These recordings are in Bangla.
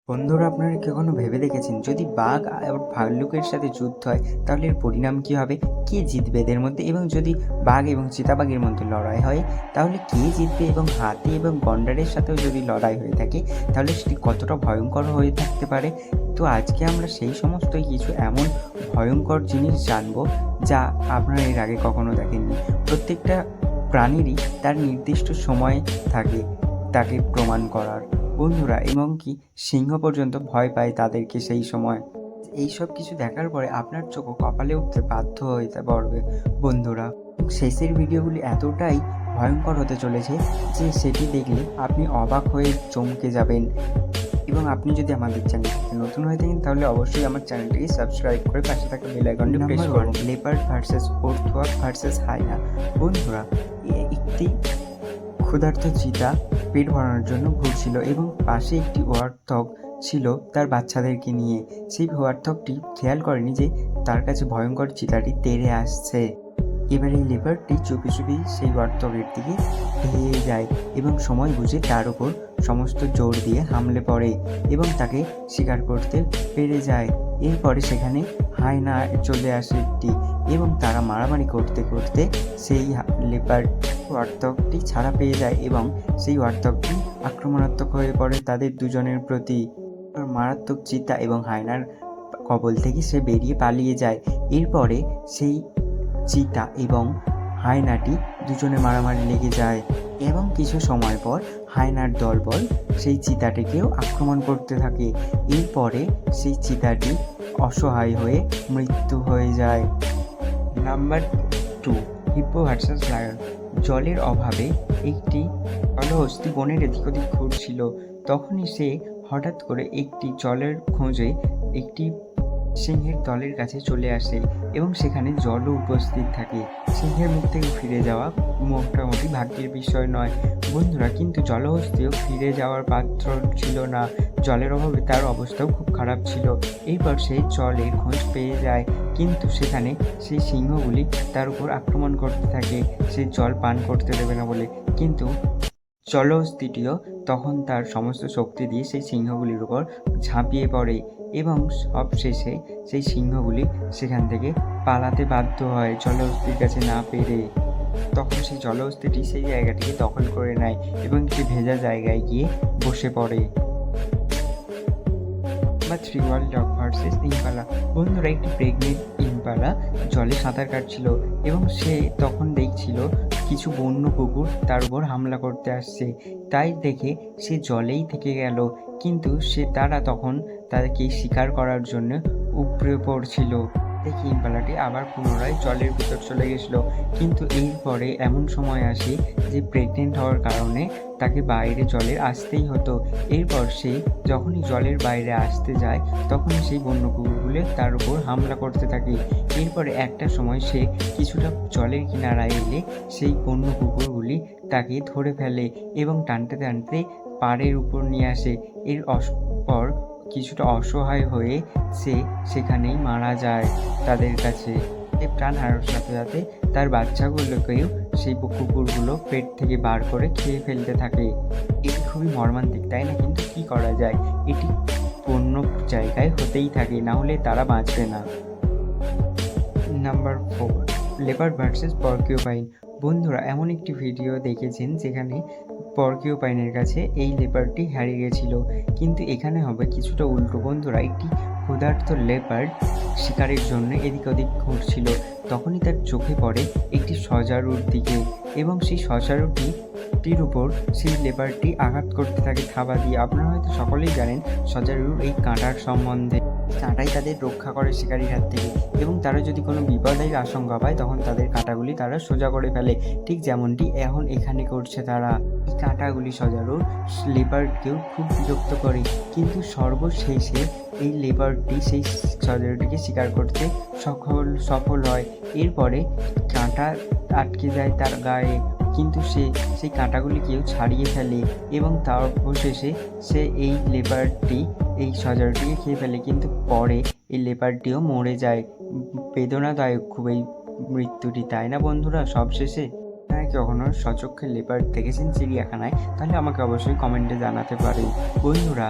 বন্ধুরা, আপনারা কি কখনো ভেবে দেখেছেন যদি বাঘ আর ভাল্লুকের সাথে যুদ্ধ হয় তাহলে এর পরিণাম কী হবে? কে জিতবে এদের মধ্যে? এবং যদি বাঘ এবং চিতাবাঘের মধ্যে লড়াই হয় তাহলে কে জিতবে? এবং হাতি এবং গন্ডারের সাথেও যদি লড়াই হয়ে থাকে তাহলে সেটি কতটা ভয়ঙ্কর হয়ে থাকতে পারে? তো আজকে আমরা সেই সমস্ত কিছু এমন ভয়ঙ্কর জিনিস জানবো যা আপনারা এর আগে কখনো দেখেননি। প্রত্যেকটা প্রাণীরই তার নির্দিষ্ট সময় থাকে তাকে প্রমাণ করার, বন্ধুরা, এবং কি সিংহ পর্যন্ত ভয় পায় তাদেরকে সেই সময়। এইসব কিছু দেখার পরে আপনার চোখও কপালে উঠতে বাধ্য হতে পারবে, বন্ধুরা। শেষের ভিডিওগুলি এতটাই ভয়ঙ্কর হতে চলেছে যে সেটি দেখলে আপনি অবাক হয়ে চমকে যাবেন। এবং আপনি যদি আমাদের চ্যানেলটিতে নতুন হয়ে থাকেন তাহলে অবশ্যই আমার চ্যানেলটিকে সাবস্ক্রাইব করে পাশে থাকা বেল আইকনটি প্রেস করুন। Leopard versus aardvark versus hyena. বন্ধুরা, একটি ক্ষুধার্ত চিতা পেট ভরানোর জন্য ঘুরছিল এবং পাশে একটি ওয়ার্থক ছিল তার বাচ্চাদেরকে নিয়ে। সেই ওয়ার্থকটি খেয়াল করেনি যে তার কাছে ভয়ঙ্কর চিতাটি তেড়ে আসছে। এবার এই লেপার্ডটি চুপি চুপি সেই ওয়ার্থকের দিকে ধেয়ে যায় এবং সময় বুঝে তার উপর সমস্ত জোর দিয়ে হামলে পড়ে এবং তাকে শিকার করতে পেরে যায়। এরপরে সেখানে হায়না চলে আসে একটি, এবং তারা মারামারি করতে করতে সেই লেপার্ড ওয়ার্থকটি ছাড়া পেয়ে যায় এবং সেই ওয়ার্থকটি আক্রমণাত্মক হয়ে পড়ে তাদের দুজনের প্রতি। মারাত্মক চিতা এবং হায়নার কবল থেকে সে বেরিয়ে পালিয়ে যায়। এরপরে সেই চিতা এবং হায়নাটি দুজনে মারামারি লেগে যায় এবং কিছু সময় পর হায়নার দলবল সেই চিতাটিকেও আক্রমণ করতে থাকে। এরপরে সেই চিতাটি অসহায় হয়ে মৃত্যু হয়ে যায়। Number 2, hippo versus lion. জলের অভাবে একটি জলহস্তী বনের এদিক ওদিক ঘুরছিল। তখনই সে হঠাৎ করে একটি জলের খোঁজে একটি সিংহের দলের কাছে চলে আসে এবং সেখানে জলও উপস্থিত থাকে। সিংহের মুখ থেকে ফিরে যাওয়া মোটামুটি ভাগ্যের বিষয় নয়, বন্ধুরা, কিন্তু জলহস্তিও ফিরে যাওয়ার পাত্র ছিল না। জলের অভাবে তার অবস্থাও খুব খারাপ ছিল। এরপর সে জলের খোঁজ পেয়ে যায়, কিন্তু সেখানে সেই সিংহগুলি তার উপর আক্রমণ করতে থাকে সে জল পান করতে দেবে না বলে। কিন্তু জলহস্তিটিও তখন তার সমস্ত শক্তি দিয়ে সেই সিংহগুলির উপর ঝাঁপিয়ে পড়ে এবং সবশেষে সেই সিংহগুলি সেখান থেকে পালাতে বাধ্য হয় জলহস্তির কাছে না পেরে। তখন সেই জলহস্তিটি সেই জায়গাটিকে দখল করে নেয় এবং একটি ভেজা জায়গায় গিয়ে বসে পড়ে। বা 3 ওয়ার্ল্ড ডগ ভার্সেস ইম্পালা। বন্ধুরা, একটি প্রেগনেন্ট ইম্পালা জলে সাঁতার কাটছিল এবং সে তখন দেখছিল কিছু বন্য কুকুর তার উপর হামলা করতে আসছে। তাই দেখে সে জলেই থেকে গেল, কিন্তু তারা তখন তাদেরকে শিকার করার জন্য উপড়ে পড়ছিল। দেখি ইম্পালাটি আবার পুনরায় জলের ভিতর চলে গেছিল, কিন্তু এরপরে এমন সময় আসে যে প্রেগনেন্ট হওয়ার কারণে তাকে বাইরে জলে আসতেই হতো। এরপর সে যখনই জলের বাইরে আসতে যায় তখনই সেই বন্য কুকুরগুলো তার উপর হামলা করতে থাকে। এরপরে একটা সময় সে কিছুটা জলের কিনারায় এলে সেই বন্য কুকুরগুলি তাকে ধরে ফেলে এবং টানতে টানতে পাড়ের উপর নিয়ে আসে। এর পর কিছুটা অসহায় হয়ে সে সেখানেই মারা যায় তাদের কাছে। প্রাণ হারানোর সাথে সাথে তার বাচ্চাগুলোকেও সেই কুকুরগুলো পেট থেকে বার করে খেয়ে ফেলতে থাকে। এটি খুবই মর্মান্তিক, তাই না? কিন্তু কি করা যায়, এটি অন্য জায়গায় হতেই থাকে, না হলে তারা বাঁচবে না। Number 4, leopard versus porcupine. বন্ধুরা, এমন একটি ভিডিও দেখেছেন যেখানে পর্কিউপাইনের কাছে এই লেপার্ডটি হারিয়ে গেছিল, কিন্তু এখানে হবে কিছুটা উল্টো। বন্ধুরা, একটি ক্ষুধার্ত লেপার্ড শিকারের জন্য এদিক ওদিক ঘুরছিল। তখনই তার চোখে পড়ে একটি সজারুর দিকে এবং সেই সজারুটির উপর সেই লেপার্ডটি আঘাত করতে থাকে থাবা দিয়ে। আপনারা হয়তো সকলেই জানেন সজারুর এই কাঁটার সম্বন্ধে। কাঁটাই তাদের রক্ষা করে শিকারির হাত থেকে, এবং তারা যদি কোনো বিপদের আশঙ্কা পায় তখন তাদের কাঁটাগুলি তারা সোজা করে ফেলে, ঠিক যেমনটি এখন এখানে করছে তারা। এই কাঁটাগুলি সজারুর লেপার্ডকেও খুব বিরক্ত করে, কিন্তু সর্বশেষে এই লেপার্ডটি সেই সজারুটিকে শিকার করতে সফল হয়। এরপরে কাঁটা আটকে যায় তার গায়ে, কিন্তু সে সেই কাঁটাগুলিকেও ছাড়িয়ে ফেলে এবং তার অবশেষে সে এই লেপার্ডটি এই সজারুটিকে খেয়ে ফেলে। কিন্তু পরে এই লেপার্ডটিও মরে যায়। বেদনাদায়ক খুব এই মৃত্যুটি, তাই না বন্ধুরা? সবশেষে আপনারা কি কখনো সচক্ষে লেপার্ড দেখেছেন চিড়িয়াখানায়? তাহলে আমাকে অবশ্যই কমেন্টে জানাতে পারেন। বন্ধুরা,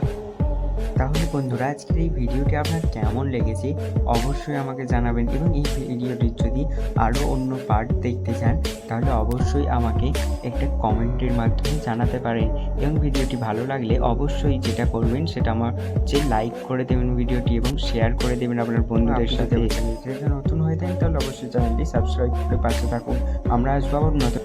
তাহলে বন্ধুরা আজকের এই ভিডিওটি আপনার কেমন লেগেছে অবশ্যই আমাকে জানাবেন, এবং এই ভিডিওটির যদি আরও অন্য পার্ট দেখতে চান তাহলে অবশ্যই আমাকে একটা কমেন্টের মাধ্যমে জানাতে পারেন। এবং ভিডিওটি ভালো লাগলে অবশ্যই যেটা করবেন সেটা আমার লাইক করে দেবেন ভিডিওটি এবং শেয়ার করে দেবেন আপনার বন্ধুদের সাথে। যদি নতুন হয়ে থাকেন তাহলে অবশ্যই চ্যানেলটি সাবস্ক্রাইব করে পাশে থাকুন। আমরা আসবো আবার নতুন